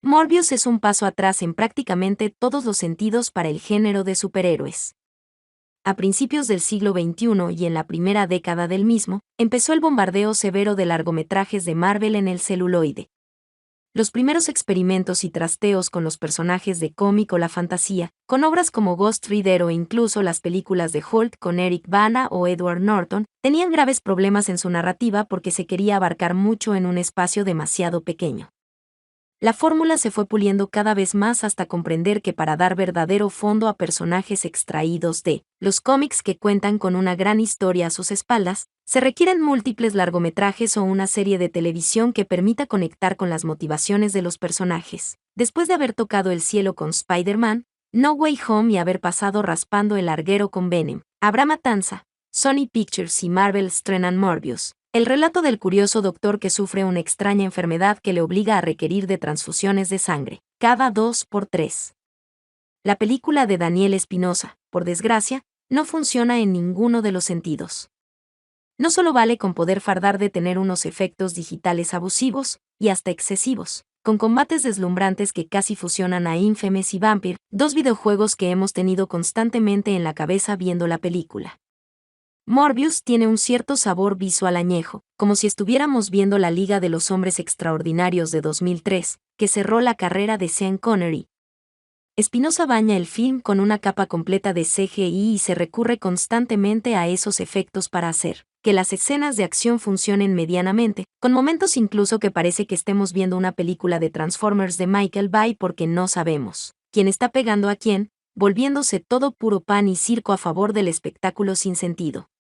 Morbius es un paso atrás en prácticamente todos los sentidos para el género de superhéroes. A principios del siglo XXI y en la primera década del mismo, empezó el bombardeo severo de largometrajes de Marvel en el celuloide. Los primeros experimentos y trasteos con los personajes de cómic o la fantasía, con obras como Ghost Rider o incluso las películas de Hulk con Eric Bana o Edward Norton, tenían graves problemas en su narrativa porque se quería abarcar mucho en un espacio demasiado pequeño. La fórmula se fue puliendo cada vez más hasta comprender que para dar verdadero fondo a personajes extraídos de los cómics que cuentan con una gran historia a sus espaldas, se requieren múltiples largometrajes o una serie de televisión que permita conectar con las motivaciones de los personajes. Después de haber tocado el cielo con Spider-Man, No Way Home y haber pasado raspando el larguero con Venom, habrá matanza. Sony Pictures y Marvel estrenan Morbius, el relato del curioso doctor que sufre una extraña enfermedad que le obliga a requerir de transfusiones de sangre, cada 2 por 3. La película de Daniel Espinosa, por desgracia, no funciona en ninguno de los sentidos. No solo vale con poder fardar de tener unos efectos digitales abusivos, y hasta excesivos, con combates deslumbrantes que casi fusionan a Infamous y Vampire, dos videojuegos que hemos tenido constantemente en la cabeza viendo la película. Morbius tiene un cierto sabor visual añejo, como si estuviéramos viendo la Liga de los Hombres Extraordinarios de 2003, que cerró la carrera de Sean Connery. Espinosa baña el film con una capa completa de CGI y se recurre constantemente a esos efectos para hacer que las escenas de acción funcionen medianamente, con momentos incluso que parece que estemos viendo una película de Transformers de Michael Bay porque no sabemos quién está pegando a quién, volviéndose todo puro pan y circo a favor del espectáculo sin sentido.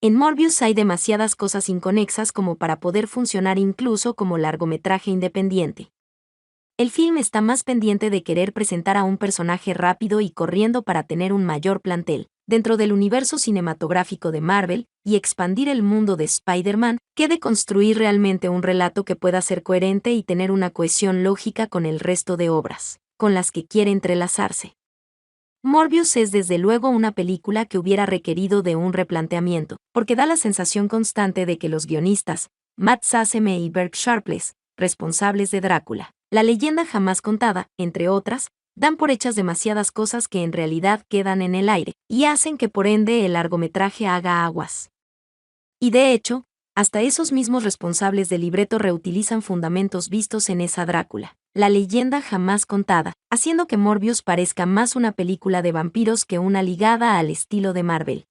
En Morbius hay demasiadas cosas inconexas como para poder funcionar incluso como largometraje independiente. El film está más pendiente de querer presentar a un personaje rápido y corriendo para tener un mayor plantel dentro del universo cinematográfico de Marvel y expandir el mundo de Spider-Man, que de construir realmente un relato que pueda ser coherente y tener una cohesión lógica con el resto de obras con las que quiere entrelazarse. Morbius es desde luego una película que hubiera requerido de un replanteamiento, porque da la sensación constante de que los guionistas, Matt Sazeme y Bert Sharpless, responsables de Drácula, la leyenda jamás contada, entre otras, dan por hechas demasiadas cosas que en realidad quedan en el aire, y hacen que por ende el largometraje haga aguas. Y de hecho, hasta esos mismos responsables del libreto reutilizan fundamentos vistos en esa Drácula, la leyenda jamás contada, haciendo que Morbius parezca más una película de vampiros que una ligada al estilo de Marvel.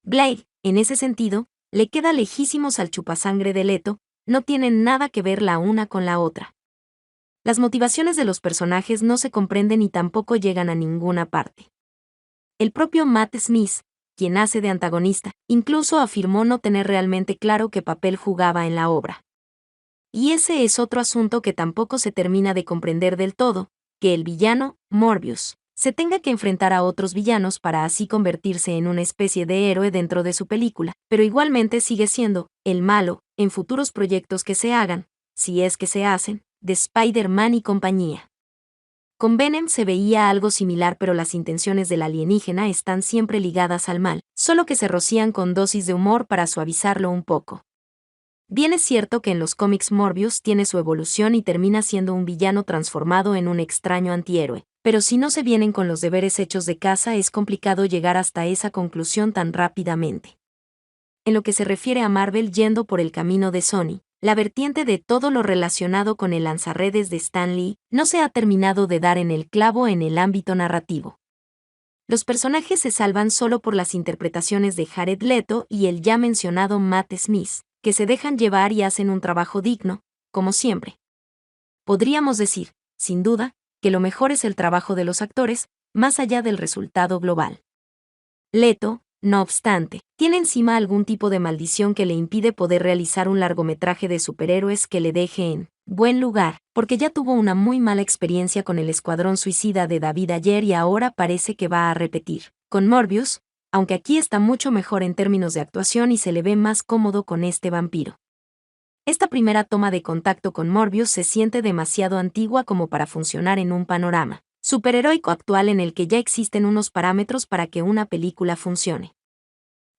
Blade, en ese sentido, le queda lejísimos al chupasangre de Leto, no tienen nada que ver la una con la otra. Las motivaciones de los personajes no se comprenden y tampoco llegan a ninguna parte. El propio Matt Smith, quien hace de antagonista, incluso afirmó no tener realmente claro qué papel jugaba en la obra. Y ese es otro asunto que tampoco se termina de comprender del todo, que el villano, Morbius, se tenga que enfrentar a otros villanos para así convertirse en una especie de héroe dentro de su película, pero igualmente sigue siendo el malo en futuros proyectos que se hagan, si es que se hacen, de Spider-Man y compañía. Con Venom se veía algo similar, pero las intenciones del alienígena están siempre ligadas al mal, solo que se rocían con dosis de humor para suavizarlo un poco. Bien es cierto que en los cómics Morbius tiene su evolución y termina siendo un villano transformado en un extraño antihéroe, pero si no se vienen con los deberes hechos de casa es complicado llegar hasta esa conclusión tan rápidamente. En lo que se refiere a Marvel yendo por el camino de Sony, la vertiente de todo lo relacionado con el lanzarredes de Stan Lee no se ha terminado de dar en el clavo en el ámbito narrativo. Los personajes se salvan solo por las interpretaciones de Jared Leto y el ya mencionado Matt Smith, que se dejan llevar y hacen un trabajo digno, como siempre. Podríamos decir, sin duda, que lo mejor es el trabajo de los actores, más allá del resultado global. Leto, no obstante, tiene encima algún tipo de maldición que le impide poder realizar un largometraje de superhéroes que le deje en buen lugar, porque ya tuvo una muy mala experiencia con el Escuadrón Suicida de David Ayer y ahora parece que va a repetir. Con Morbius, aunque aquí está mucho mejor en términos de actuación y se le ve más cómodo con este vampiro. Esta primera toma de contacto con Morbius se siente demasiado antigua como para funcionar en un panorama superheroico actual en el que ya existen unos parámetros para que una película funcione.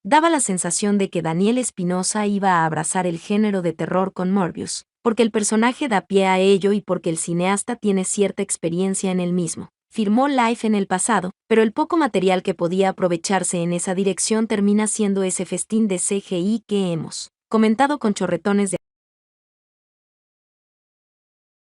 Daba la sensación de que Daniel Espinosa iba a abrazar el género de terror con Morbius, porque el personaje da pie a ello y porque el cineasta tiene cierta experiencia en el mismo. Firmó Life en el pasado, pero el poco material que podía aprovecharse en esa dirección termina siendo ese festín de CGI que hemos comentado con chorretones de